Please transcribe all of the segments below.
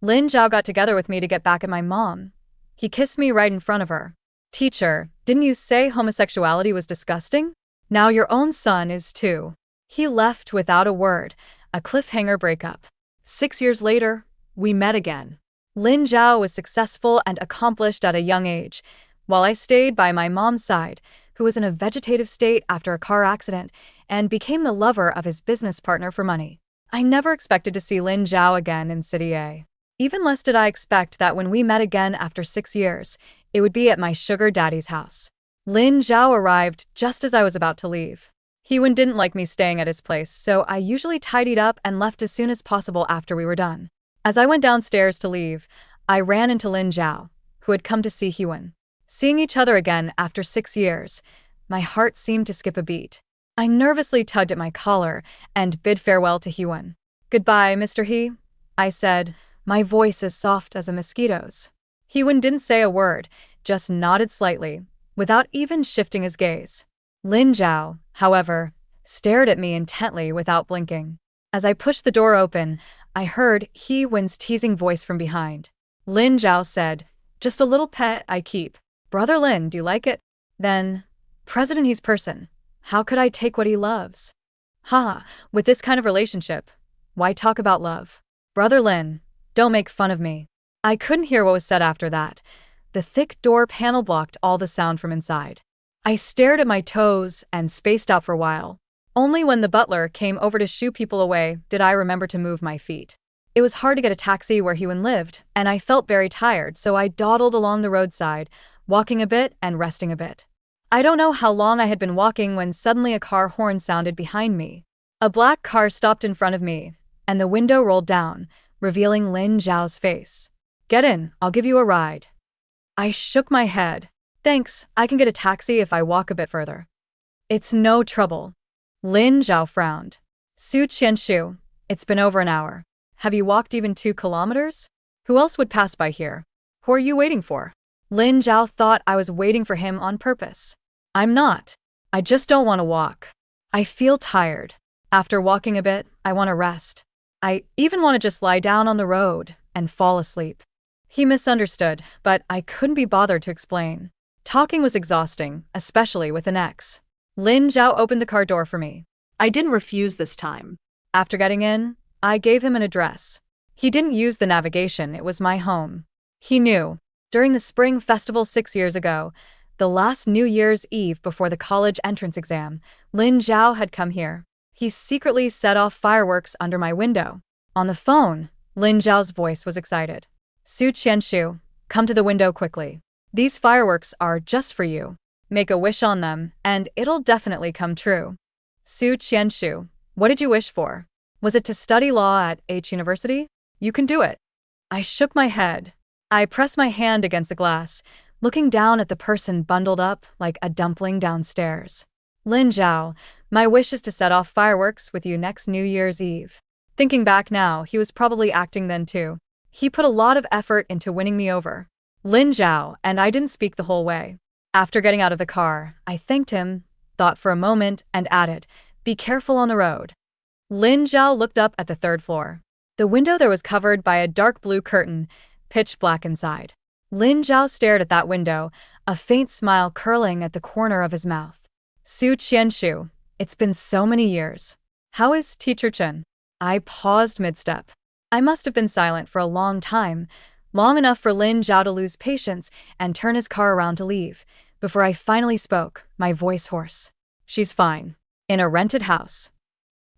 Lin Zhao got together with me to get back at my mom. He kissed me right in front of her. Teacher, didn't you say homosexuality was disgusting? Now your own son is too. He left without a word, a cliffhanger breakup. 6 years later, we met again. Lin Zhao was successful and accomplished at a young age, while I stayed by my mom's side, who was in a vegetative state after a car accident and became the lover of his business partner for money. I never expected to see Lin Zhao again in City A. Even less did I expect that when we met again after 6 years, it would be at my sugar daddy's house. Lin Zhao arrived just as I was about to leave. Heewon didn't like me staying at his place, so I usually tidied up and left as soon as possible after we were done. As I went downstairs to leave, I ran into Lin Zhao, who had come to see Heewon. Seeing each other again after 6 years, my heart seemed to skip a beat. I nervously tugged at my collar and bid farewell to Heewon. "Goodbye, Mr. He," I said, my voice as soft as a mosquito's. Heewon didn't say a word, just nodded slightly, without even shifting his gaze. Lin Zhao, however, stared at me intently without blinking. As I pushed the door open, I heard Heewon's teasing voice from behind. Lin Zhao said, "Just a little pet I keep. Brother Lin, do you like it?" Then, "President He's person. How could I take what he loves?" Haha, with this kind of relationship, why talk about love? Brother Lin, don't make fun of me. I couldn't hear what was said after that. The thick door panel blocked all the sound from inside. I stared at my toes and spaced out for a while. Only when the butler came over to shoo people away did I remember to move my feet. It was hard to get a taxi where Heewon lived, and I felt very tired, so I dawdled along the roadside, walking a bit and resting a bit. I don't know how long I had been walking when suddenly a car horn sounded behind me. A black car stopped in front of me, and the window rolled down, revealing Lin Zhao's face. "Get in, I'll give you a ride." I shook my head. "Thanks, I can get a taxi if I walk a bit further." "It's no trouble." Lin Zhao frowned. "Su Qianshu, it's been over an hour. Have you walked even 2 kilometers? Who else would pass by here? Who are you waiting for?" Lin Zhao thought I was waiting for him on purpose. "I'm not. I just don't want to walk. I feel tired. After walking a bit, I want to rest. I even want to just lie down on the road and fall asleep." He misunderstood, but I couldn't be bothered to explain. Talking was exhausting, especially with an ex. Lin Zhao opened the car door for me. I didn't refuse this time. After getting in, I gave him an address. He didn't use the navigation, it was my home. He knew. During the spring festival 6 years ago, the last New Year's Eve before the college entrance exam, Lin Zhao had come here. He secretly set off fireworks under my window. On the phone, Lin Zhao's voice was excited. "Su Qianshu, come to the window quickly. These fireworks are just for you. Make a wish on them, and it'll definitely come true." "Su Qianshu, what did you wish for? Was it to study law at H University? You can do it." I shook my head. I pressed my hand against the glass, looking down at the person bundled up like a dumpling downstairs. "Lin Zhao, my wish is to set off fireworks with you next New Year's Eve." Thinking back now, he was probably acting then too. He put a lot of effort into winning me over. Lin Zhao, and I didn't speak the whole way. After getting out of the car, I thanked him, thought for a moment, and added, "Be careful on the road." Lin Zhao looked up at the 3rd floor. The window there was covered by a dark blue curtain, pitch black inside. Lin Zhao stared at that window, a faint smile curling at the corner of his mouth. "Su Qianshu, it's been so many years. How is Teacher Chen?" I paused mid-step. I must have been silent for a long time, long enough for Lin Zhao to lose patience and turn his car around to leave, before I finally spoke, my voice hoarse. "She's fine. In a rented house."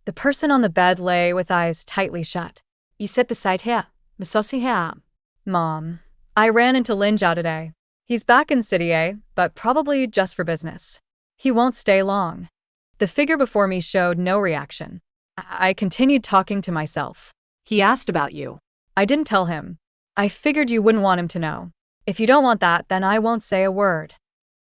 The person on the bed lay with eyes tightly shut. "You sit beside her. Misosi her." "Mom, I ran into Lin Zhao today. He's back in City A, but probably just for business. He won't stay long." The figure before me showed no reaction. I continued talking to myself. "He asked about you." "I didn't tell him. I figured you wouldn't want him to know. If you don't want that, then I won't say a word."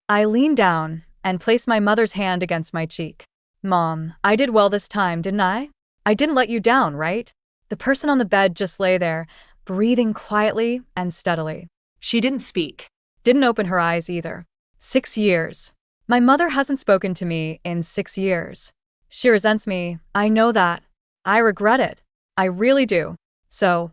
I leaned down and placed my mother's hand against my cheek. "Mom, I did well this time, didn't I? I didn't let you down, right?" The person on the bed just lay there, breathing quietly and steadily. She didn't speak. Didn't open her eyes either. 6 years. My mother hasn't spoken to me in 6 years. She resents me, I know that. I regret it. I really do. So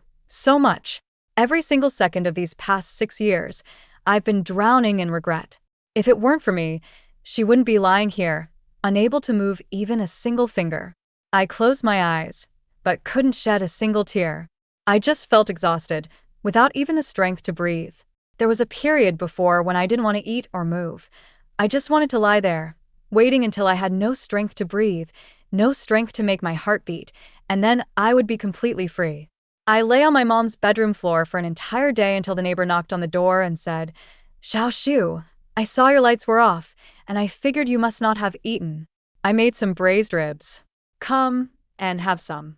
much. Every single second of these past 6 years, I've been drowning in regret. If it weren't for me, she wouldn't be lying here, unable to move even a single finger. I closed my eyes, but couldn't shed a single tear. I just felt exhausted, without even the strength to breathe. There was a period before when I didn't want to eat or move. I just wanted to lie there, waiting until I had no strength to breathe, no strength to make my heart beat, and then I would be completely free. I lay on my mom's bedroom floor for an entire day until the neighbor knocked on the door and said, "Xiao Shu, I saw your lights were off, and I figured you must not have eaten. I made some braised ribs. Come and have some."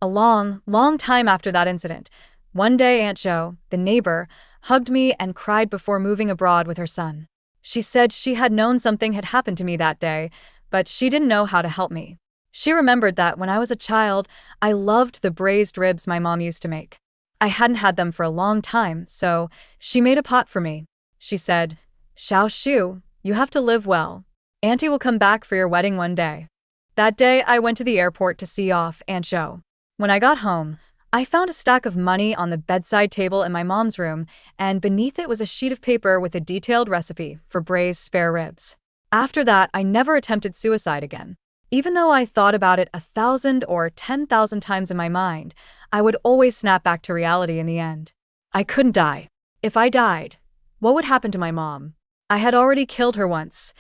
A long, long time after that incident, one day Aunt Jo, the neighbor, hugged me and cried before moving abroad with her son. She said she had known something had happened to me that day, but she didn't know how to help me. She remembered that when I was a child, I loved the braised ribs my mom used to make. I hadn't had them for a long time, so she made a pot for me. She said, "Xiao Shu, you have to live well. Auntie will come back for your wedding one day." That day, I went to the airport to see off Aunt Jo. When I got home, I found a stack of money on the bedside table in my mom's room, and beneath it was a sheet of paper with a detailed recipe for braised spare ribs. After that, I never attempted suicide again. Even though I thought about it 1,000 or 10,000 times in my mind, I would always snap back to reality in the end. I couldn't die. If I died, what would happen to my mom? I had already killed her once.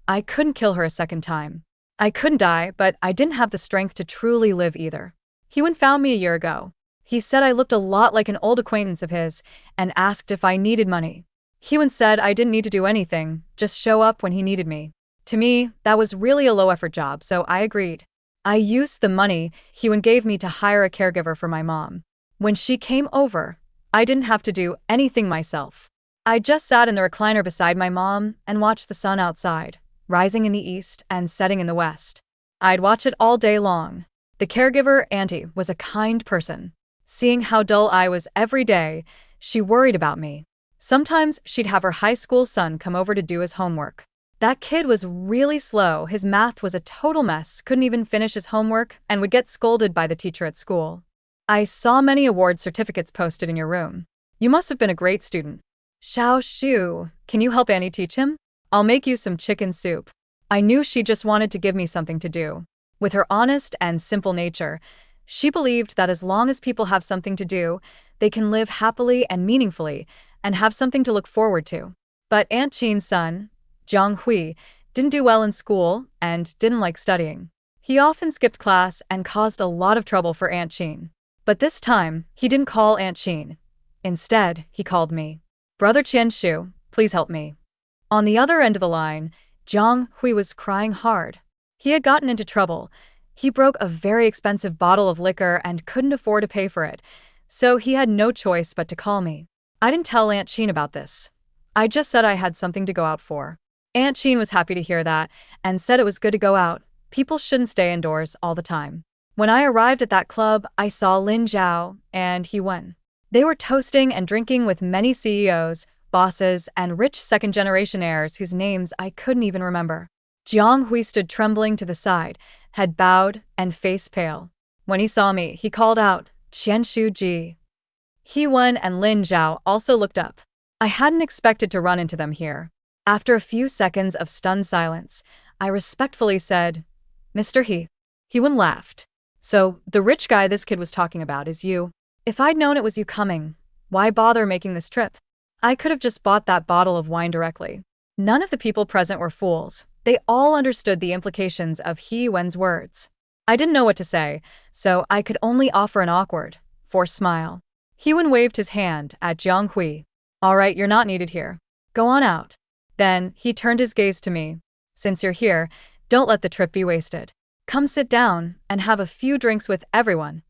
I couldn't kill her a second time. I couldn't die, but I didn't have the strength to truly live either. Hewan found me a year ago. He said I looked a lot like an old acquaintance of his and asked if I needed money. Hewan said I didn't need to do anything, just show up when he needed me. To me, that was really a low-effort job, so I agreed. I used the money Hewan gave me to hire a caregiver for my mom. When she came over, I didn't have to do anything myself. I just sat in the recliner beside my mom and watched the sun outside, rising in the east and setting in the west. I'd watch it all day long. The caregiver, Auntie, was a kind person. Seeing how dull I was every day, she worried about me. Sometimes she'd have her high school son come over to do his homework. That kid was really slow, his math was a total mess, couldn't even finish his homework, and would get scolded by the teacher at school. "I saw many award certificates posted in your room. You must have been a great student. Xiao Shu, can you help Annie teach him? I'll make you some chicken soup." I knew she just wanted to give me something to do. With her honest and simple nature, she believed that as long as people have something to do, they can live happily and meaningfully and have something to look forward to. But Aunt Qin's son, Jiang Hui, didn't do well in school and didn't like studying. He often skipped class and caused a lot of trouble for Aunt Qin. But this time, he didn't call Aunt Qin. Instead, he called me. "Brother Qianshu, please help me." On the other end of the line, Jiang Hui was crying hard. He had gotten into trouble. He broke a very expensive bottle of liquor and couldn't afford to pay for it, so he had no choice but to call me. I didn't tell Aunt Qin about this. I just said I had something to go out for. Aunt Qin was happy to hear that and said it was good to go out. People shouldn't stay indoors all the time. When I arrived at that club, I saw Lin Zhao and Hewen. They were toasting and drinking with many CEOs, bosses, and rich second-generation heirs whose names I couldn't even remember. Jiang Hui stood trembling to the side, head bowed and face pale. When he saw me, he called out, "Qianshu Ji." Hewen and Lin Zhao also looked up. I hadn't expected to run into them here. After a few seconds of stunned silence, I respectfully said, "Mr. He." Hewen laughed. "So, the rich guy this kid was talking about is you. If I'd known it was you coming, why bother making this trip? I could have just bought that bottle of wine directly." None of the people present were fools. They all understood the implications of He Wen's words. I didn't know what to say, so I could only offer an awkward, forced smile. He Wen waved his hand at Jiang Hui. "All right, you're not needed here. Go on out." Then, he turned his gaze to me. "Since you're here, don't let the trip be wasted. Come sit down and have a few drinks with everyone."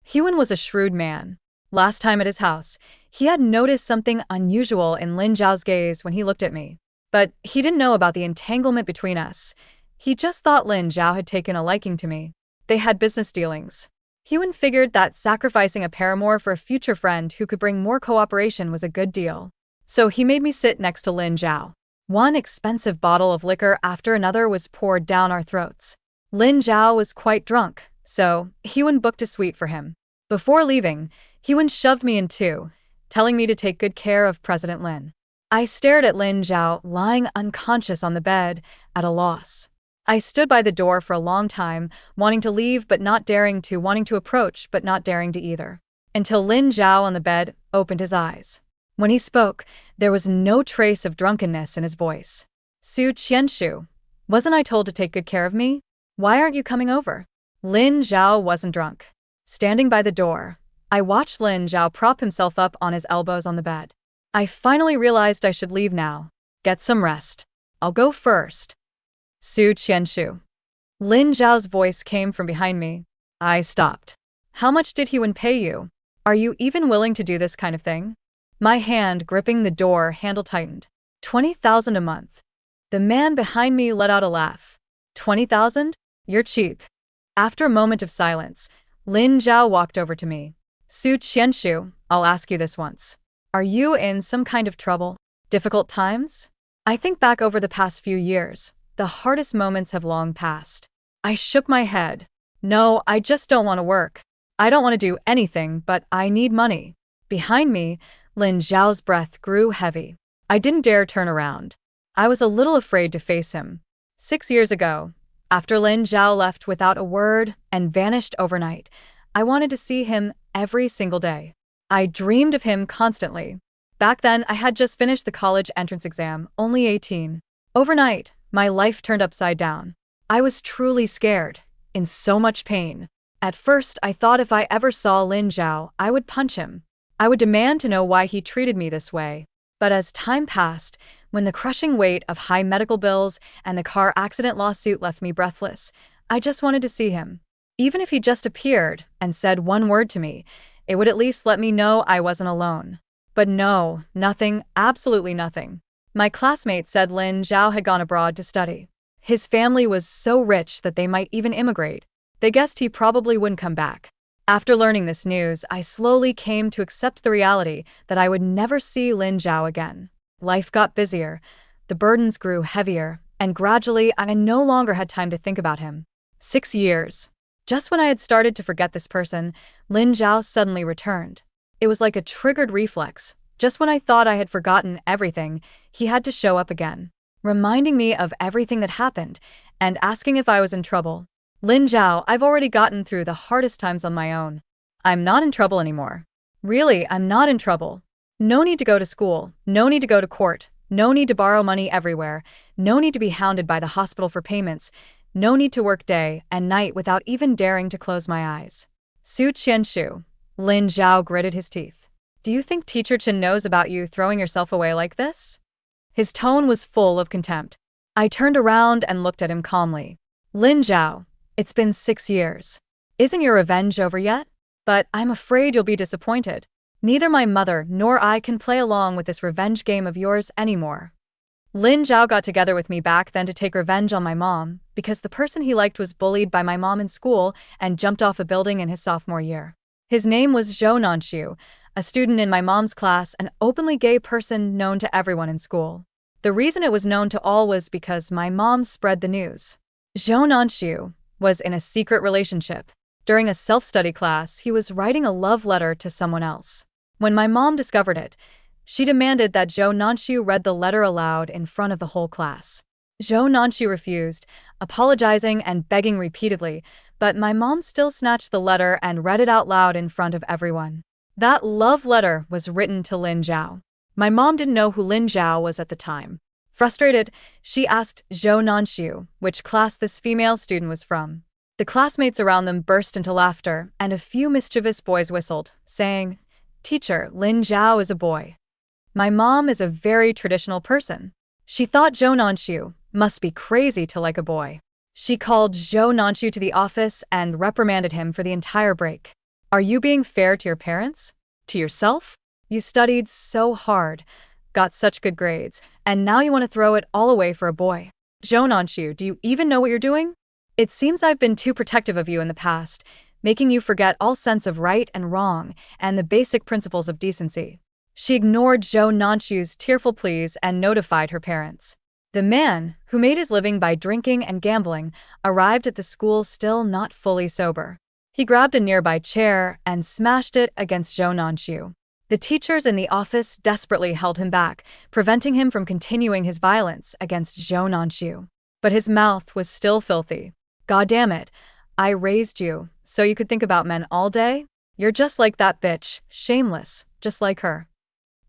Hewen was a shrewd man. Last time at his house, he had noticed something unusual in Lin Zhao's gaze when he looked at me. But he didn't know about the entanglement between us. He just thought Lin Zhao had taken a liking to me. They had business dealings. Hewen figured that sacrificing a paramour for a future friend who could bring more cooperation was a good deal. So he made me sit next to Lin Zhao. One expensive bottle of liquor after another was poured down our throats. Lin Zhao was quite drunk, so Hewen booked a suite for him. Before leaving, Hewen shoved me in too. telling me to take good care of President Lin. I stared at Lin Zhao, lying unconscious on the bed, at a loss. I stood by the door for a long time, wanting to leave but not daring to, wanting to approach but not daring to either. Until Lin Zhao on the bed opened his eyes. When he spoke, there was no trace of drunkenness in his voice. Su Qianshu, wasn't I told to take good care of me? Why aren't you coming over? Lin Zhao wasn't drunk. Standing by the door, I watched Lin Zhao prop himself up on his elbows on the bed. I finally realized I should leave now. Get some rest. I'll go first. Su Qianshu. Lin Zhao's voice came from behind me. I stopped. How much did he pay you? Are you even willing to do this kind of thing? My hand gripping the door handle tightened. 20,000 a month. The man behind me let out a laugh. 20,000? You're cheap. After a moment of silence, Lin Zhao walked over to me. Su Qianshu, I'll ask you this once. Are you in some kind of trouble? Difficult times? I think back over the past few years. The hardest moments have long passed. I shook my head. No, I just don't want to work. I don't want to do anything, but I need money. Behind me, Lin Zhao's breath grew heavy. I didn't dare turn around. I was a little afraid to face him. 6 years ago, after Lin Zhao left without a word and vanished overnight, I wanted to see him every single day. I dreamed of him constantly. Back then, I had just finished the college entrance exam, only 18. Overnight, my life turned upside down. I was truly scared, in so much pain. At first, I thought if I ever saw Lin Zhao, I would punch him. I would demand to know why he treated me this way. But as time passed, when the crushing weight of high medical bills and the car accident lawsuit left me breathless, I just wanted to see him. Even if he just appeared and said one word to me, it would at least let me know I wasn't alone. But no, nothing, absolutely nothing. My classmate said Lin Zhao had gone abroad to study. His family was so rich that they might even immigrate. They guessed he probably wouldn't come back. After learning this news, I slowly came to accept the reality that I would never see Lin Zhao again. Life got busier, the burdens grew heavier, and gradually I no longer had time to think about him. 6 years. Just when I had started to forget this person, Lin Zhao suddenly returned. It was like a triggered reflex. Just when I thought I had forgotten everything, he had to show up again, reminding me of everything that happened and asking if I was in trouble. Lin Zhao, I've already gotten through the hardest times on my own. I'm not in trouble anymore. Really, I'm not in trouble. No need to go to school, no need to go to court, no need to borrow money everywhere, no need to be hounded by the hospital for payments, no need to work day and night without even daring to close my eyes. Su Qianshu. Lin Zhao gritted his teeth. Do you think Teacher Chen knows about you throwing yourself away like this? His tone was full of contempt. I turned around and looked at him calmly. Lin Zhao, it's been 6 years. Isn't your revenge over yet? But I'm afraid you'll be disappointed. Neither my mother nor I can play along with this revenge game of yours anymore. Lin Zhao got together with me back then to take revenge on my mom because the person he liked was bullied by my mom in school and jumped off a building in his sophomore year. His name was Zhou Nanxiu, a student in my mom's class, an openly gay person known to everyone in school. The reason it was known to all was because my mom spread the news. Zhou Nanxiu was in a secret relationship. During a self-study class, he was writing a love letter to someone else. When my mom discovered it, she demanded that Zhou Nanxiu read the letter aloud in front of the whole class. Zhou Nanxiu refused, apologizing and begging repeatedly, but my mom still snatched the letter and read it out loud in front of everyone. That love letter was written to Lin Zhao. My mom didn't know who Lin Zhao was at the time. Frustrated, she asked Zhou Nanxiu which class this female student was from. The classmates around them burst into laughter, and a few mischievous boys whistled, saying, "Teacher, Lin Zhao is a boy." My mom is a very traditional person. She thought Zhou Nanxiu must be crazy to like a boy. She called Zhou Nanxiu to the office and reprimanded him for the entire break. Are you being fair to your parents? To yourself? You studied so hard, got such good grades, and now you want to throw it all away for a boy. Zhou Nanxiu, do you even know what you're doing? It seems I've been too protective of you in the past, making you forget all sense of right and wrong and the basic principles of decency. She ignored Zhou Nanxiu's tearful pleas and notified her parents. The man, who made his living by drinking and gambling, arrived at the school still not fully sober. He grabbed a nearby chair and smashed it against Zhou Nanxiu. The teachers in the office desperately held him back, preventing him from continuing his violence against Zhou Nanxiu. But his mouth was still filthy. God damn it. I raised you, so you could think about men all day? You're just like that bitch, shameless, just like her.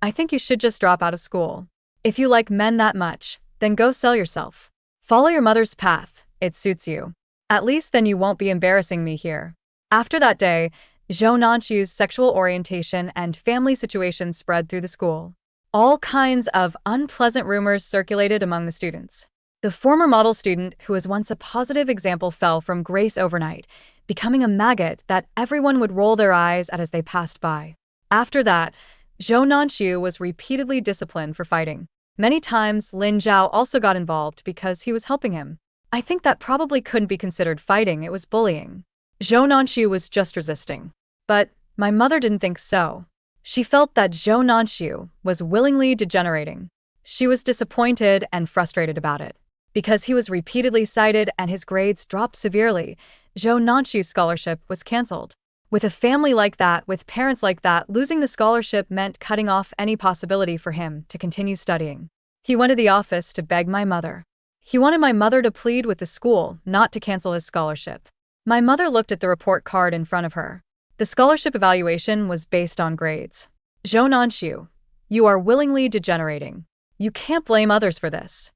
I think you should just drop out of school. If you like men that much, then go sell yourself. Follow your mother's path, it suits you. At least then you won't be embarrassing me here. After that day, Zhou Nanxiu's sexual orientation and family situation spread through the school. All kinds of unpleasant rumors circulated among the students. The former model student who was once a positive example fell from grace overnight, becoming a maggot that everyone would roll their eyes at as they passed by. After that, Zhou Nanxiu was repeatedly disciplined for fighting. Many times, Lin Zhao also got involved because he was helping him. I think that probably couldn't be considered fighting, it was bullying. Zhou Nanxiu was just resisting. But my mother didn't think so. She felt that Zhou Nanxiu was willingly degenerating. She was disappointed and frustrated about it. Because he was repeatedly cited and his grades dropped severely, Zhou Nanxiu's scholarship was cancelled. With a family like that, with parents like that, losing the scholarship meant cutting off any possibility for him to continue studying. He went to the office to beg my mother. He wanted my mother to plead with the school not to cancel his scholarship. My mother looked at the report card in front of her. The scholarship evaluation was based on grades. Zhou Nanxiu, you are willingly degenerating. You can't blame others for this.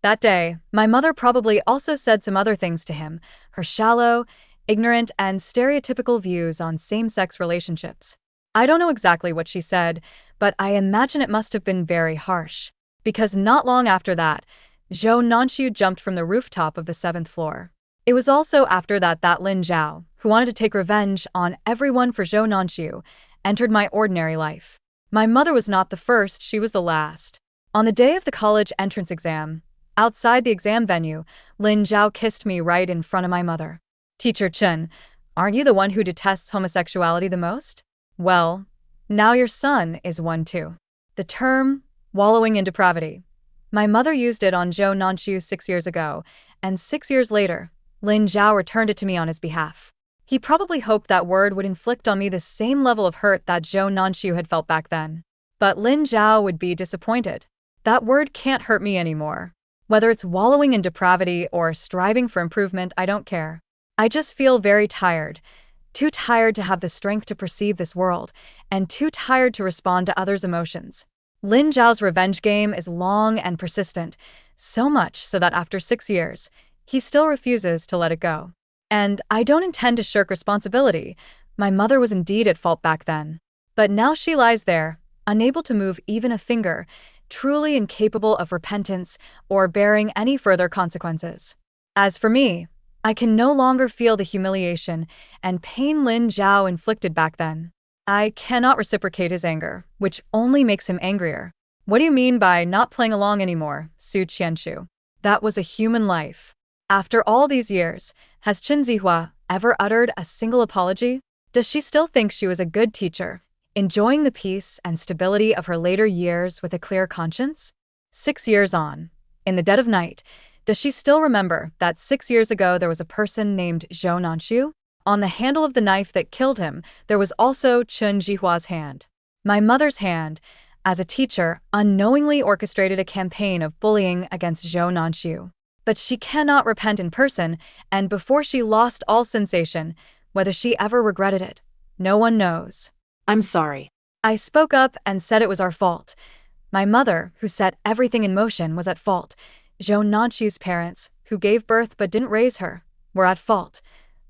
That day, my mother probably also said some other things to him, her shallow, ignorant, and stereotypical views on same-sex relationships. I don't know exactly what she said, but I imagine it must have been very harsh. Because not long after that, Zhou Nanxiu jumped from the rooftop of the 7th floor. It was also after that Lin Zhao, who wanted to take revenge on everyone for Zhou Nanxiu, entered my ordinary life. My mother was not the first, she was the last. On the day of the college entrance exam, outside the exam venue, Lin Zhao kissed me right in front of my mother. Teacher Chen, aren't you the one who detests homosexuality the most? Well, now your son is one too. The term, wallowing in depravity. My mother used it on Zhou Nanxiu 6 years ago, and 6 years later, Lin Zhao returned it to me on his behalf. He probably hoped that word would inflict on me the same level of hurt that Zhou Nanxiu had felt back then. But Lin Zhao would be disappointed. That word can't hurt me anymore. Whether it's wallowing in depravity or striving for improvement, I don't care. I just feel very tired. Too tired to have the strength to perceive this world, and too tired to respond to others' emotions. Lin Zhao's revenge game is long and persistent, so much so that after 6 years, he still refuses to let it go. And I don't intend to shirk responsibility. My mother was indeed at fault back then. But now she lies there, unable to move even a finger, truly incapable of repentance or bearing any further consequences. As for me, I can no longer feel the humiliation and pain Lin Zhao inflicted back then. I cannot reciprocate his anger, which only makes him angrier. What do you mean by not playing along anymore, Su Qianshu? That was a human life. After all these years, has Chen Zihua ever uttered a single apology? Does she still think she was a good teacher, enjoying the peace and stability of her later years with a clear conscience? 6 years on, in the dead of night, does she still remember that 6 years ago there was a person named Zhou Nanxiu? On the handle of the knife that killed him, there was also Chen Zihua's hand. My mother's hand, as a teacher, unknowingly orchestrated a campaign of bullying against Zhou Nanxiu. But she cannot repent in person, and before she lost all sensation, whether she ever regretted it, no one knows. I'm sorry. I spoke up and said it was our fault. My mother, who set everything in motion, was at fault. Zhou Nanxiu's parents, who gave birth but didn't raise her, were at fault.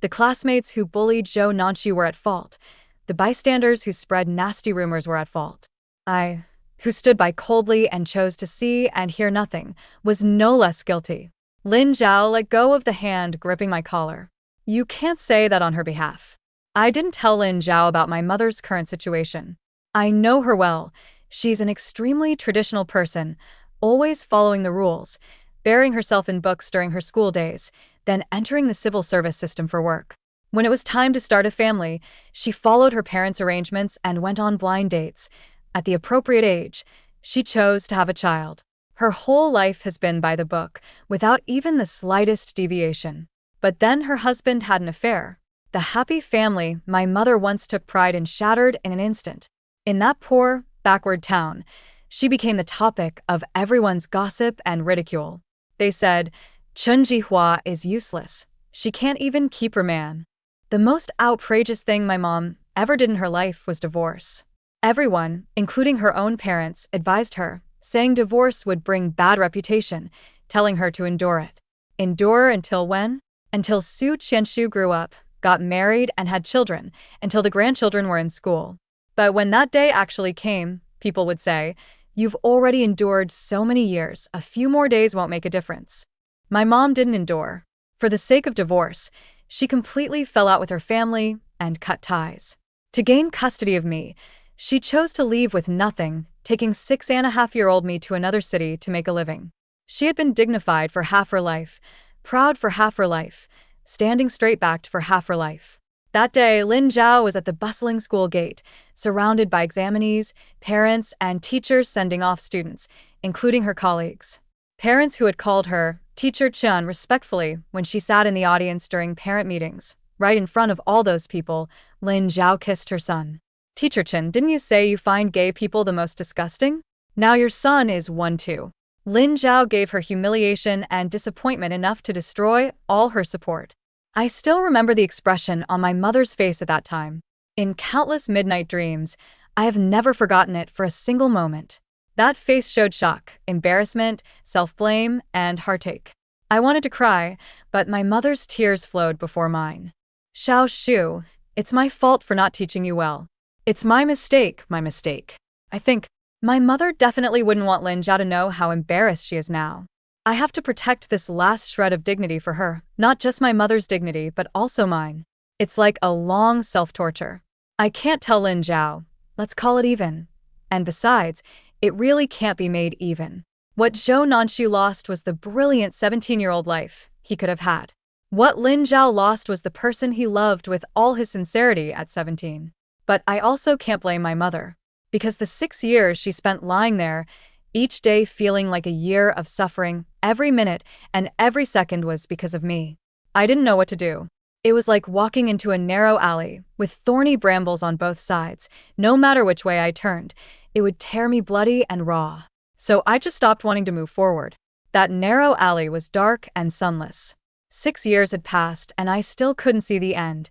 The classmates who bullied Zhou Nanxiu were at fault. The bystanders who spread nasty rumors were at fault. I, who stood by coldly and chose to see and hear nothing, was no less guilty. Lin Zhao let go of the hand gripping my collar. You can't say that on her behalf. I didn't tell Lin Zhao about my mother's current situation. I know her well. She's an extremely traditional person, always following the rules, burying herself in books during her school days, then entering the civil service system for work. When it was time to start a family, she followed her parents' arrangements and went on blind dates. At the appropriate age, she chose to have a child. Her whole life has been by the book, without even the slightest deviation. But then her husband had an affair. The happy family my mother once took pride in shattered in an instant. In that poor, backward town, she became the topic of everyone's gossip and ridicule. They said, Chen Jihua is useless. She can't even keep her man. The most outrageous thing my mom ever did in her life was divorce. Everyone, including her own parents, advised her, saying divorce would bring bad reputation, telling her to endure it. Endure until when? Until Su Qianshu grew up, got married, and had children, until the grandchildren were in school. But when that day actually came, people would say, "You've already endured so many years, a few more days won't make a difference." My mom didn't endure. For the sake of divorce, she completely fell out with her family and cut ties. To gain custody of me, she chose to leave with nothing, taking 6.5-year-old me to another city to make a living. She had been dignified for half her life, proud for half her life, standing straight-backed for half her life. That day, Lin Zhao was at the bustling school gate, surrounded by examinees, parents, and teachers sending off students, including her colleagues. Parents who had called her Teacher Chen respectfully when she sat in the audience during parent meetings. Right in front of all those people, Lin Zhao kissed her son. "Teacher Chen, didn't you say you find gay people the most disgusting? Now your son is one too." Lin Zhao gave her humiliation and disappointment enough to destroy all her support. I still remember the expression on my mother's face at that time. In countless midnight dreams, I have never forgotten it for a single moment. That face showed shock, embarrassment, self-blame, and heartache. I wanted to cry, but my mother's tears flowed before mine. "Xiao Shu, it's my fault for not teaching you well. It's my mistake, my mistake." I think my mother definitely wouldn't want Lin Zhao to know how embarrassed she is now. I have to protect this last shred of dignity for her, not just my mother's dignity, but also mine. It's like a long self-torture. I can't tell Lin Zhao, let's call it even. And besides, it really can't be made even. What Zhou Nanshu lost was the brilliant 17-year-old life he could have had. What Lin Zhao lost was the person he loved with all his sincerity at 17. But I also can't blame my mother, because the 6 years she spent lying there, each day feeling like a year of suffering, every minute and every second was because of me. I didn't know what to do. It was like walking into a narrow alley with thorny brambles on both sides. No matter which way I turned, it would tear me bloody and raw. So I just stopped wanting to move forward. That narrow alley was dark and sunless. 6 years had passed and I still couldn't see the end,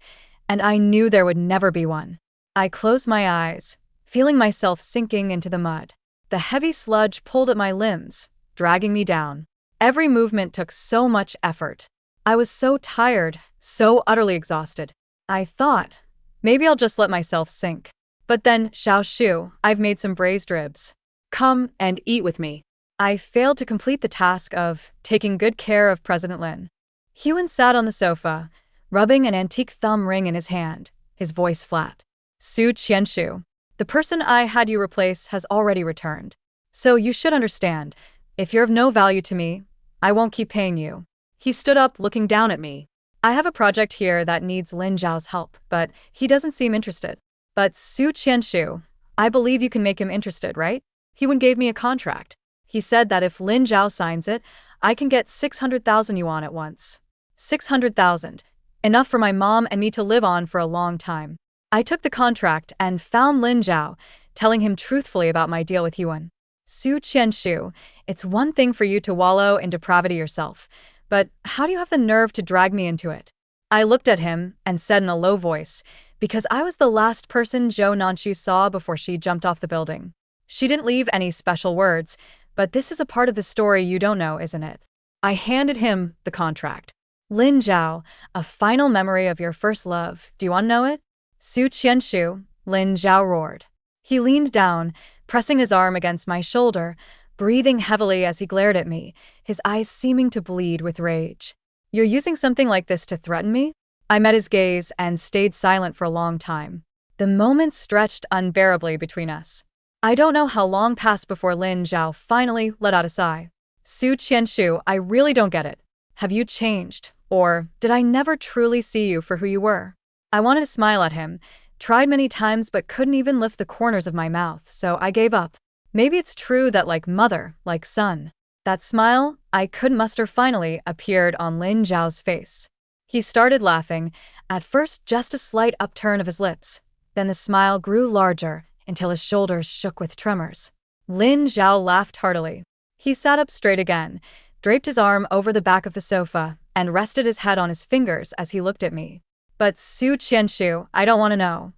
and I knew there would never be one. I closed my eyes, feeling myself sinking into the mud. The heavy sludge pulled at my limbs, dragging me down. Every movement took so much effort. I was so tired, so utterly exhausted. I thought, maybe I'll just let myself sink. But then, Xiao Shu, I've made some braised ribs. Come and eat with me. I failed to complete the task of taking good care of President Lin. Huan sat on the sofa, rubbing an antique thumb ring in his hand, his voice flat. "Su Qianshu, the person I had you replace has already returned. So you should understand, if you're of no value to me, I won't keep paying you." He stood up, looking down at me. "I have a project here that needs Lin Zhao's help, but he doesn't seem interested." "But Su Qianshu, I believe you can make him interested, right?" He gave me a contract. He said that if Lin Zhao signs it, I can get 600,000 yuan at once. 600,000. Enough for my mom and me to live on for a long time. I took the contract and found Lin Zhao, telling him truthfully about my deal with Yuan. "Su Qianshu, it's one thing for you to wallow in depravity yourself, but how do you have the nerve to drag me into it?" I looked at him and said in a low voice, because I was the last person Zhou Nanshu saw before she jumped off the building. She didn't leave any special words, but this is a part of the story you don't know, isn't it? I handed him the contract. "Lin Zhao, a final memory of your first love. Do you want to know it?" "Su Qianshu," Lin Zhao roared. He leaned down, pressing his arm against my shoulder, breathing heavily as he glared at me, his eyes seeming to bleed with rage. "You're using something like this to threaten me?" I met his gaze and stayed silent for a long time. The moments stretched unbearably between us. I don't know how long passed before Lin Zhao finally let out a sigh. "Su Qianshu, I really don't get it. Have you changed? Or did I never truly see you for who you were?" I wanted to smile at him, tried many times but couldn't even lift the corners of my mouth, so I gave up. Maybe it's true that like mother, like son. That smile I couldn't muster finally appeared on Lin Zhao's face. He started laughing, at first just a slight upturn of his lips. Then the smile grew larger, until his shoulders shook with tremors. Lin Zhao laughed heartily. He sat up straight again, draped his arm over the back of the sofa, and rested his head on his fingers as he looked at me. But Su Qianshu, I don't want to know.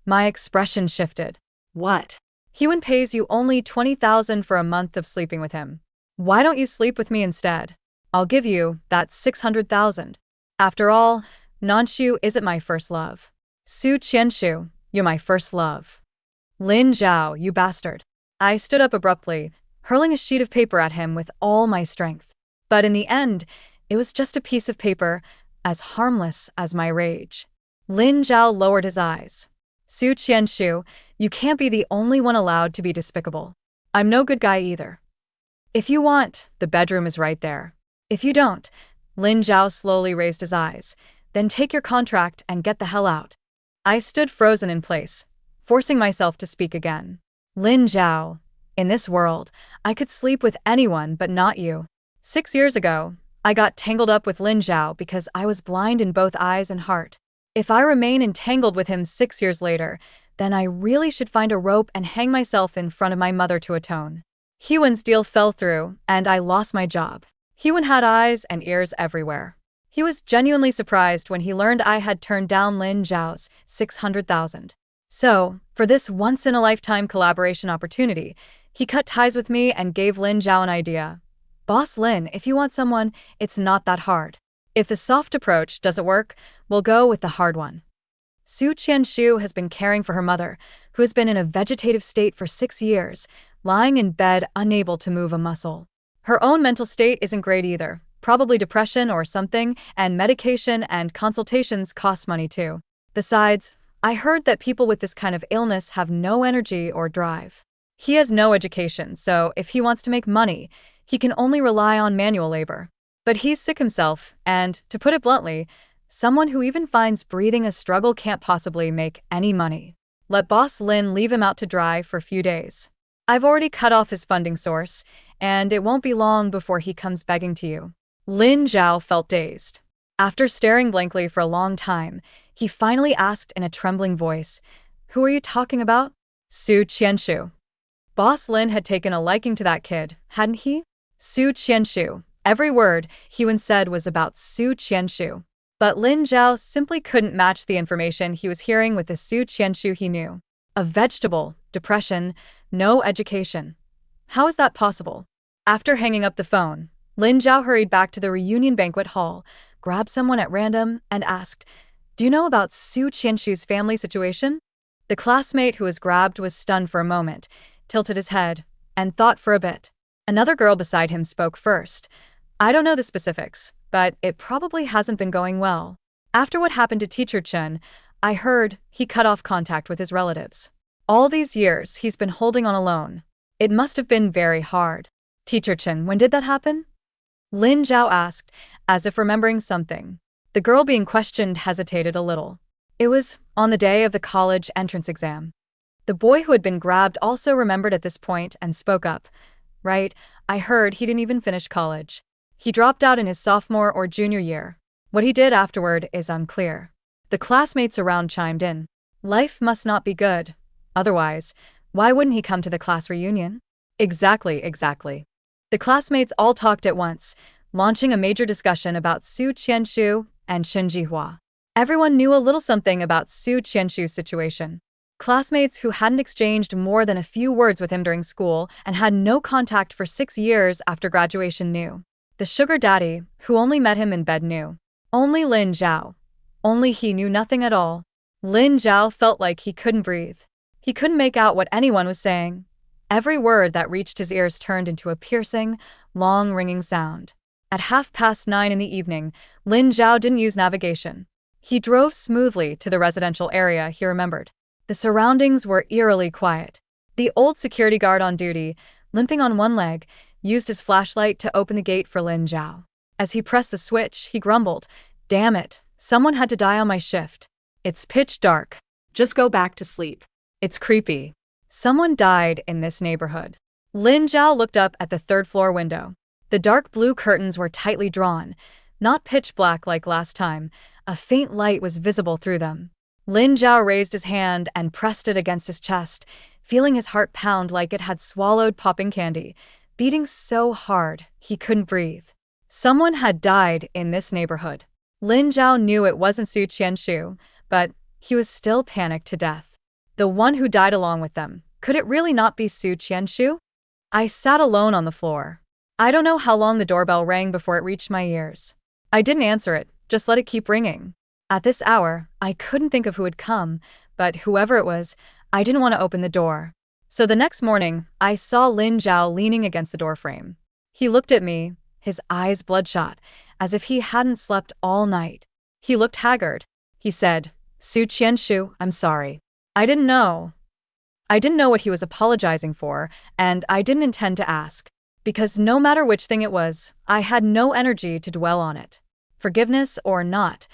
My expression shifted. What? Hyun pays you only 20,000 for a month of sleeping with him. Why don't you sleep with me instead? I'll give you that 600,000. After all, Nanshu isn't my first love. Su Qianshu, you're my first love. Lin Zhao, you bastard. I stood up abruptly, hurling a sheet of paper at him with all my strength. But in the end, it was just a piece of paper, as harmless as my rage. Lin Zhao lowered his eyes. Su Qianshu, you can't be the only one allowed to be despicable. I'm no good guy either. If you want, the bedroom is right there. If you don't, Lin Zhao slowly raised his eyes, then take your contract and get the hell out. I stood frozen in place, forcing myself to speak again. Lin Zhao, in this world, I could sleep with anyone but not you. 6 years ago, I got tangled up with Lin Zhao because I was blind in both eyes and heart. If I remain entangled with him 6 years later, then I really should find a rope and hang myself in front of my mother to atone. Hyun's deal fell through, and I lost my job. Hyun had eyes and ears everywhere. He was genuinely surprised when he learned I had turned down Lin Zhao's 600,000. So, for this once-in-a-lifetime collaboration opportunity, he cut ties with me and gave Lin Zhao an idea. Boss Lin, if you want someone, it's not that hard. If the soft approach doesn't work, we'll go with the hard one. Su Qianshu has been caring for her mother, who has been in a vegetative state for 6 years, lying in bed unable to move a muscle. Her own mental state isn't great either, probably depression or something, and medication and consultations cost money too. Besides, I heard that people with this kind of illness have no energy or drive. He has no education, so if he wants to make money, he can only rely on manual labor. But he's sick himself, and, to put it bluntly, someone who even finds breathing a struggle can't possibly make any money. Let Boss Lin leave him out to dry for a few days. I've already cut off his funding source, and it won't be long before he comes begging to you. Lin Zhao felt dazed. After staring blankly for a long time, he finally asked in a trembling voice, "Who are you talking about?" Su Qianshu. Boss Lin had taken a liking to that kid, hadn't he? Su Qianshu. Every word Hyun said was about Su Qianshu. But Lin Zhao simply couldn't match the information he was hearing with the Su Qianshu he knew. A vegetable, depression, no education. How is that possible? After hanging up the phone, Lin Zhao hurried back to the reunion banquet hall, grabbed someone at random, and asked, "Do you know about Su Qianshu's family situation?" The classmate who was grabbed was stunned for a moment, tilted his head, and thought for a bit. Another girl beside him spoke first. "I don't know the specifics, but it probably hasn't been going well. After what happened to Teacher Chun, I heard he cut off contact with his relatives. All these years he's been holding on alone. It must have been very hard." "Teacher Chun, when did that happen?" Lin Zhao asked, as if remembering something. The girl being questioned hesitated a little. "It was on the day of the college entrance exam." The boy who had been grabbed also remembered at this point and spoke up. "Right, I heard he didn't even finish college. He dropped out in his sophomore or junior year. What he did afterward is unclear." The classmates around chimed in. "Life must not be good. Otherwise, why wouldn't he come to the class reunion?" Exactly. The classmates all talked at once, launching a major discussion about Su Qianshu and Shin Jihua. Everyone knew a little something about Su Qianshu's situation. Classmates who hadn't exchanged more than a few words with him during school and had no contact for 6 years after graduation knew. The sugar daddy, who only met him in bed, knew. Only Lin Zhao. Only he knew nothing at all. Lin Zhao felt like he couldn't breathe. He couldn't make out what anyone was saying. Every word that reached his ears turned into a piercing, long ringing sound. At 9:30 in the evening, Lin Zhao didn't use navigation. He drove smoothly to the residential area he remembered. The surroundings were eerily quiet. The old security guard on duty, limping on one leg, used his flashlight to open the gate for Lin Zhao. As he pressed the switch, he grumbled, "Damn it, someone had to die on my shift. It's pitch dark. Just go back to sleep." It's creepy. Someone died in this neighborhood." Lin Zhao looked up at the third-floor window. The dark blue curtains were tightly drawn, not pitch black like last time. A faint light was visible through them. Lin Zhao raised his hand and pressed it against his chest, feeling his heart pound like it had swallowed popping candy, beating so hard he couldn't breathe. Someone had died in this neighborhood. Lin Zhao knew it wasn't Su Qianshu, but he was still panicked to death. The one who died along with them. Could it really not be Su Qianshu? I sat alone on the floor. I don't know how long the doorbell rang before it reached my ears. I didn't answer it, just let it keep ringing. At this hour, I couldn't think of who had come, but whoever it was, I didn't want to open the door. So the next morning, I saw Lin Zhao leaning against the doorframe. He looked at me, his eyes bloodshot, as if he hadn't slept all night. He looked haggard. He said, "Su Qianshu, I'm sorry. I didn't know. I didn't know what he was apologizing for, and I didn't intend to ask. Because no matter which thing it was, I had no energy to dwell on it. Forgiveness or not,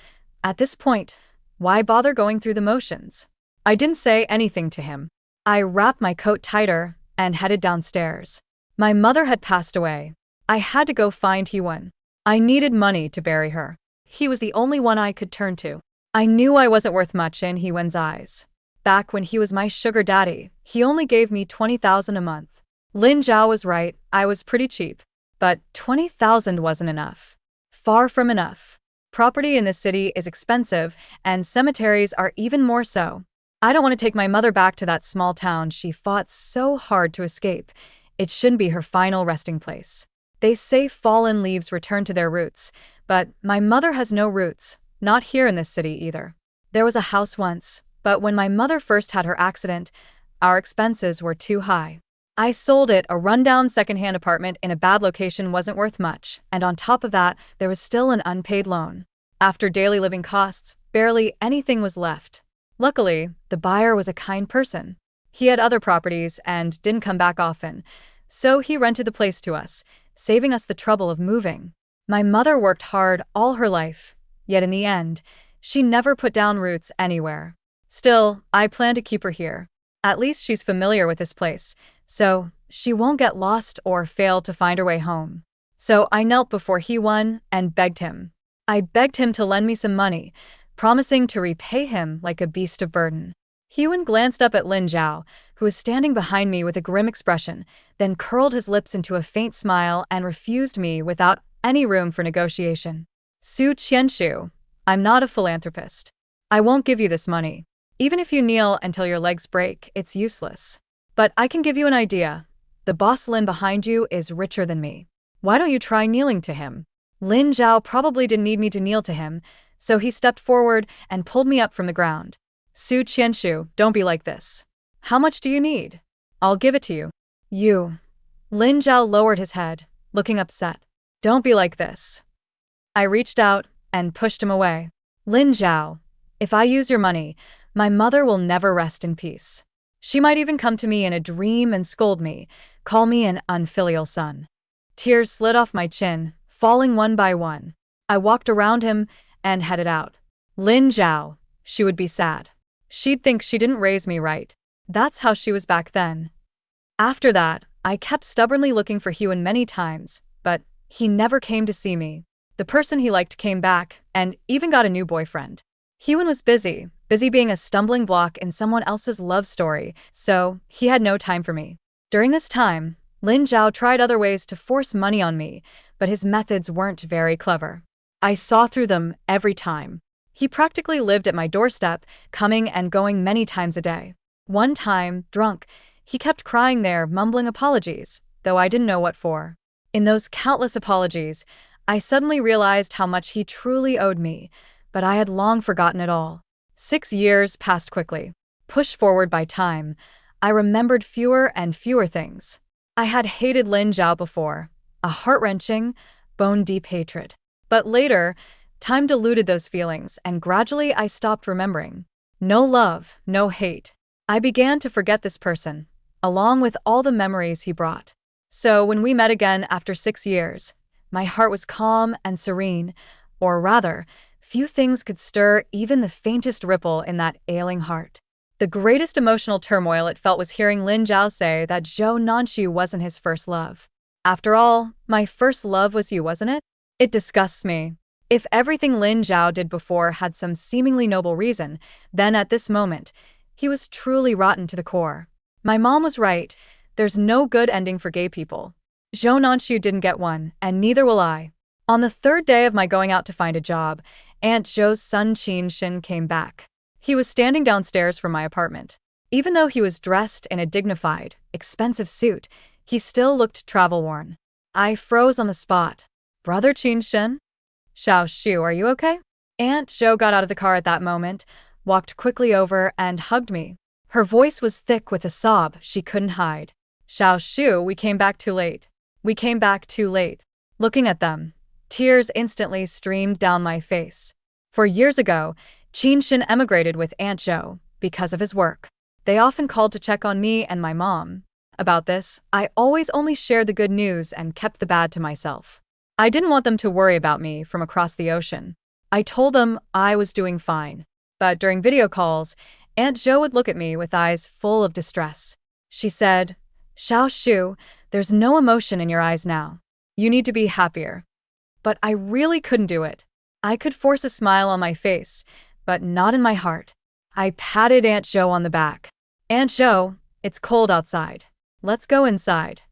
at this point, why bother going through the motions?" I didn't say anything to him. I wrapped my coat tighter and headed downstairs. My mother had passed away. I had to go find Heewon. I needed money to bury her. He was the only one I could turn to. I knew I wasn't worth much in Heewon's eyes. Back when he was my sugar daddy, he only gave me 20,000 a month. Lin Zhao was right, I was pretty cheap. But 20,000 wasn't enough. Far from enough. Property in this city is expensive, and cemeteries are even more so. I don't want to take my mother back to that small town she fought so hard to escape. It shouldn't be her final resting place. They say fallen leaves return to their roots, but my mother has no roots, not here in this city either. There was a house once, but when my mother first had her accident, our expenses were too high. I sold it. A rundown secondhand apartment in a bad location wasn't worth much, and on top of that, there was still an unpaid loan. After daily living costs, barely anything was left. Luckily, the buyer was a kind person. He had other properties and didn't come back often, so he rented the place to us, saving us the trouble of moving. My mother worked hard all her life, yet in the end, she never put down roots anywhere. Still, I plan to keep her here. At least she's familiar with this place, so she won't get lost or fail to find her way home. So I knelt before Heewon and begged him. I begged him to lend me some money, promising to repay him like a beast of burden. Heewon glanced up at Lin Zhao, who was standing behind me with a grim expression, then curled his lips into a faint smile and refused me without any room for negotiation. "Su Qianshu, I'm not a philanthropist. I won't give you this money. Even if you kneel until your legs break, it's useless. But I can give you an idea. The boss Lin behind you is richer than me. Why don't you try kneeling to him?" Lin Zhao probably didn't need me to kneel to him, so he stepped forward and pulled me up from the ground. "Su Qianshu, don't be like this. How much do you need? I'll give it to you." "You." Lin Zhao lowered his head, looking upset. "Don't be like this." I reached out and pushed him away. "Lin Zhao, if I use your money, my mother will never rest in peace. She might even come to me in a dream and scold me, call me an unfilial son." Tears slid off my chin, falling one by one. I walked around him and headed out. Lin Zhao, she would be sad. She'd think she didn't raise me right. That's how she was back then. After that, I kept stubbornly looking for Heewon many times, but he never came to see me. The person he liked came back, and even got a new boyfriend. Heewon was busy being a stumbling block in someone else's love story, so he had no time for me. During this time, Lin Zhao tried other ways to force money on me, but his methods weren't very clever. I saw through them every time. He practically lived at my doorstep, coming and going many times a day. One time, drunk, he kept crying there, mumbling apologies, though I didn't know what for. In those countless apologies, I suddenly realized how much he truly owed me, but I had long forgotten it all. 6 years passed quickly. Pushed forward by time, I remembered fewer and fewer things. I had hated Lin Zhao before, a heart-wrenching, bone-deep hatred. But later, time diluted those feelings, and gradually I stopped remembering. No love, no hate. I began to forget this person, along with all the memories he brought. So when we met again after 6 years, my heart was calm and serene, or rather, few things could stir even the faintest ripple in that ailing heart. The greatest emotional turmoil it felt was hearing Lin Zhao say that Zhou Nanxu wasn't his first love. After all, my first love was you, wasn't it? It disgusts me. If everything Lin Zhao did before had some seemingly noble reason, then at this moment, he was truly rotten to the core. My mom was right. There's no good ending for gay people. Zhou Nanxiu didn't get one, and neither will I. On the third day of my going out to find a job, Aunt Zhou's son Qin Shin came back. He was standing downstairs from my apartment. Even though he was dressed in a dignified, expensive suit, he still looked travel-worn. I froze on the spot. Brother Qin Shin? Xiao Shu, are you okay? Aunt Zhou got out of the car at that moment, walked quickly over, and hugged me. Her voice was thick with a sob she couldn't hide. Xiao Shu, we came back too late. We came back too late. Looking at them, tears instantly streamed down my face. For years ago, Qin Shin emigrated with Aunt Zhou because of his work. They often called to check on me and my mom. About this, I always only shared the good news and kept the bad to myself. I didn't want them to worry about me from across the ocean. I told them I was doing fine. But during video calls, Aunt Zhou would look at me with eyes full of distress. She said, Xiao Shu, there's no emotion in your eyes now. You need to be happier. But I really couldn't do it. I could force a smile on my face, but not in my heart. I patted Aunt Zhou on the back. Aunt Zhou, it's cold outside. Let's go inside.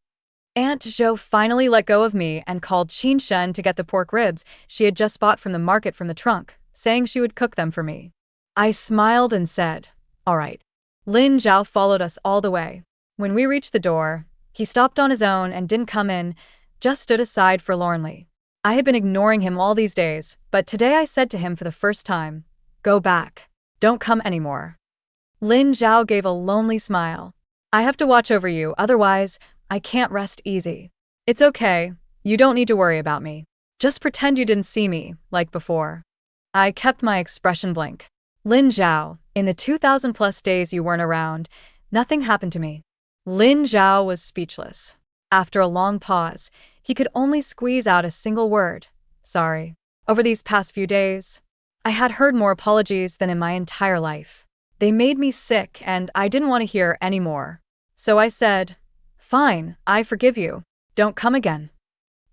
Aunt Zhou finally let go of me and called Qin Shen to get the pork ribs she had just bought from the market from the trunk, saying she would cook them for me. I smiled and said, all right. Lin Zhao followed us all the way. When we reached the door, he stopped on his own and didn't come in, just stood aside forlornly. I had been ignoring him all these days, but today I said to him for the first time, go back. Don't come anymore. Lin Zhao gave a lonely smile. I have to watch over you, otherwise, I can't rest easy. It's okay, you don't need to worry about me. Just pretend you didn't see me, like before. I kept my expression blank. Lin Zhao, in the 2,000+ days you weren't around, nothing happened to me. Lin Zhao was speechless. After a long pause, he could only squeeze out a single word. Sorry. Over these past few days, I had heard more apologies than in my entire life. They made me sick and I didn't want to hear any more. So I said, fine, I forgive you. Don't come again.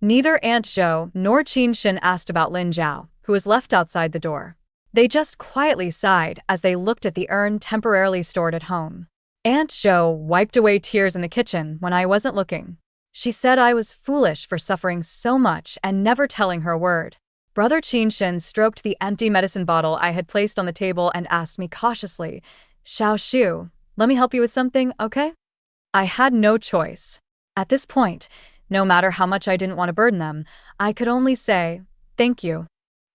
Neither Aunt Zhou nor Qin Shin asked about Lin Zhao, who was left outside the door. They just quietly sighed as they looked at the urn temporarily stored at home. Aunt Zhou wiped away tears in the kitchen when I wasn't looking. She said I was foolish for suffering so much and never telling her a word. Brother Qin Shin stroked the empty medicine bottle I had placed on the table and asked me cautiously, Xiao Shu, let me help you with something, okay? I had no choice. At this point, no matter how much I didn't want to burden them, I could only say, thank you.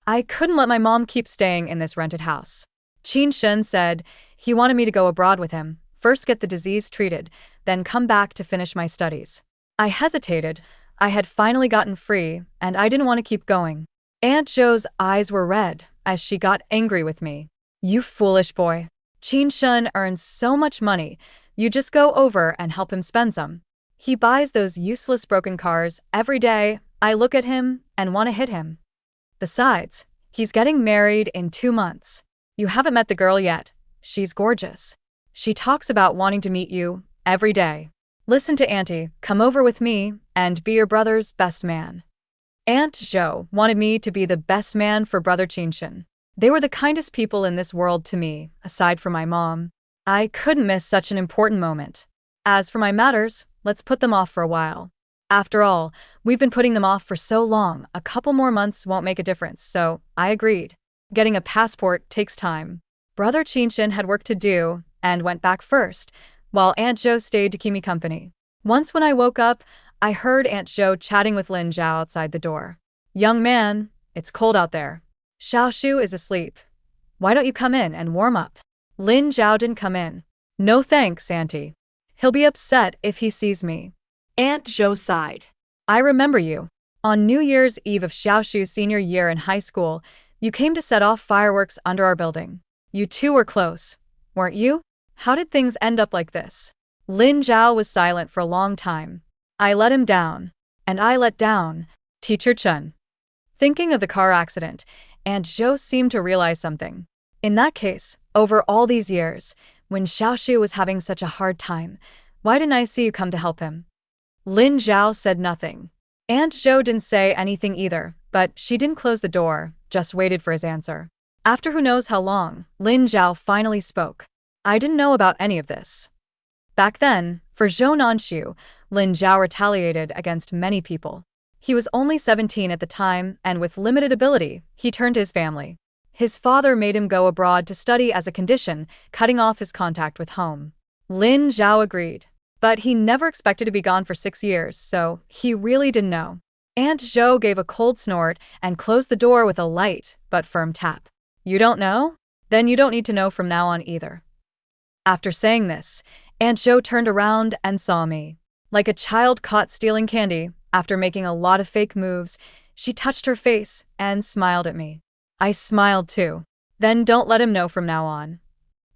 I couldn't let my mom keep staying in this rented house. Qin Shin said he wanted me to go abroad with him, first get the disease treated, then come back to finish my studies. I hesitated. I had finally gotten free, and I didn't want to keep going. Aunt Zhou's eyes were red as she got angry with me. You foolish boy. Qin Shin earns so much money, you just go over and help him spend some. He buys those useless broken cars every day. I look at him and want to hit him. Besides, he's getting married in 2 months. You haven't met the girl yet. She's gorgeous. She talks about wanting to meet you every day. Listen to Auntie, come over with me and be your brother's best man. Aunt Zhou wanted me to be the best man for Brother Qin Shin. They were the kindest people in this world to me, aside from my mom. I couldn't miss such an important moment. As for my matters, let's put them off for a while. After all, we've been putting them off for so long, a couple more months won't make a difference, so I agreed. Getting a passport takes time. Brother Qin Shin had work to do and went back first, while Aunt Zhou stayed to keep me company. Once when I woke up, I heard Aunt Zhou chatting with Lin Zhao outside the door. Young man, it's cold out there. Xiao Shu is asleep. Why don't you come in and warm up? Lin Zhao didn't come in. No thanks, Auntie. He'll be upset if he sees me. Aunt Zhou sighed. I remember you. On New Year's Eve of Xiao Shu's senior year in high school, you came to set off fireworks under our building. You two were close, weren't you? How did things end up like this? Lin Zhao was silent for a long time. I let him down. And I let down Teacher Chen. Thinking of the car accident, Aunt Zhou seemed to realize something. In that case, over all these years, when Xiao Shu was having such a hard time, why didn't I see you come to help him? Lin Zhao said nothing. Aunt Zhou didn't say anything either, but she didn't close the door, just waited for his answer. After who knows how long, Lin Zhao finally spoke. I didn't know about any of this. Back then, for Zhou Nanshu, Lin Zhao retaliated against many people. He was only 17 at the time, and with limited ability, he turned to his family. His father made him go abroad to study as a condition, cutting off his contact with home. Lin Zhao agreed. But he never expected to be gone for 6 years, so he really didn't know. Aunt Zhou gave a cold snort and closed the door with a light but firm tap. You don't know? Then you don't need to know from now on either. After saying this, Aunt Zhou turned around and saw me. Like a child caught stealing candy, after making a lot of fake moves, she touched her face and smiled at me. I smiled too. Then don't let him know from now on.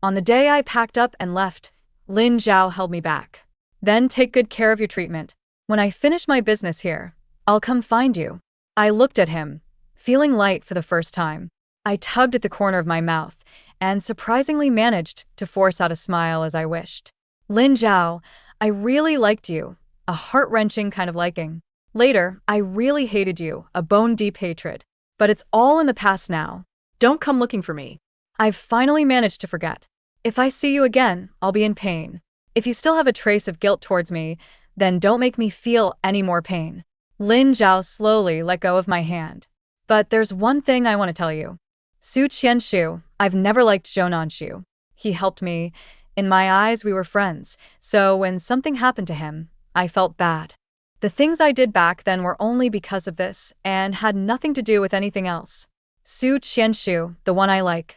On the day I packed up and left, Lin Zhao held me back. Then take good care of your treatment. When I finish my business here, I'll come find you. I looked at him, feeling light for the first time. I tugged at the corner of my mouth and surprisingly managed to force out a smile as I wished. Lin Zhao, I really liked you, a heart-wrenching kind of liking. Later, I really hated you, a bone-deep hatred. But it's all in the past now. Don't come looking for me. I've finally managed to forget. If I see you again, I'll be in pain. If you still have a trace of guilt towards me, then don't make me feel any more pain. Lin Zhao slowly let go of my hand. But there's one thing I want to tell you. Su Qianshu, I've never liked Zhou Nanshu. He helped me. In my eyes, we were friends, so when something happened to him, I felt bad. The things I did back then were only because of this and had nothing to do with anything else. Su Qianshu, the one I like.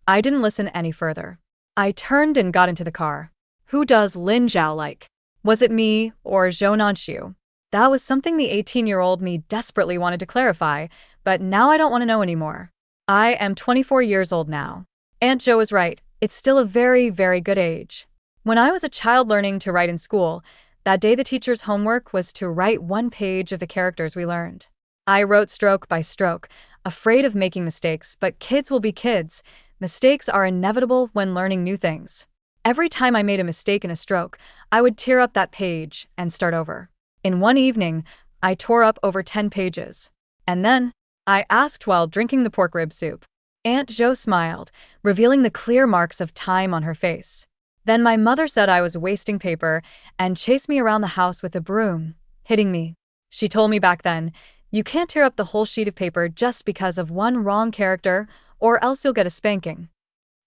I didn't listen any further. I turned and got into the car. Who does Lin Zhao like? Was it me or Zhou Nanshu? That was something the 18-year-old me desperately wanted to clarify, but now I don't want to know anymore. I am 24 years old now. Aunt Zhou was right. It's still a very, very good age. When I was a child learning to write in school, that day the teacher's homework was to write 1 page of the characters we learned. I wrote stroke by stroke, afraid of making mistakes, but kids will be kids. Mistakes are inevitable when learning new things. Every time I made a mistake in a stroke, I would tear up that page and start over. In one evening, I tore up over 10 pages. And then, I asked while drinking the pork rib soup. Aunt Zhou smiled, revealing the clear marks of time on her face. Then my mother said I was wasting paper and chased me around the house with a broom, hitting me. She told me back then, you can't tear up the whole sheet of paper just because of one wrong character, or else you'll get a spanking.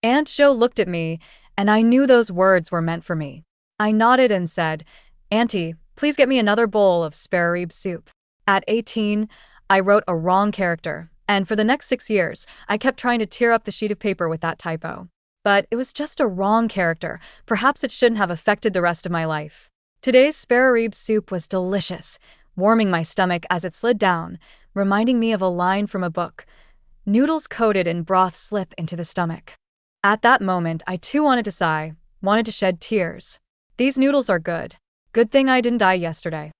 Aunt Zhou looked at me, and I knew those words were meant for me. I nodded and said, Auntie, please get me another bowl of spare rib soup. At 18, I wrote a wrong character, and for the next 6 years, I kept trying to tear up the sheet of paper with that typo. But it was just a wrong character. Perhaps it shouldn't have affected the rest of my life. Today's spare rib soup was delicious, warming my stomach as it slid down, reminding me of a line from a book. Noodles coated in broth slip into the stomach. At that moment, I too wanted to sigh, wanted to shed tears. These noodles are good. Good thing I didn't die yesterday.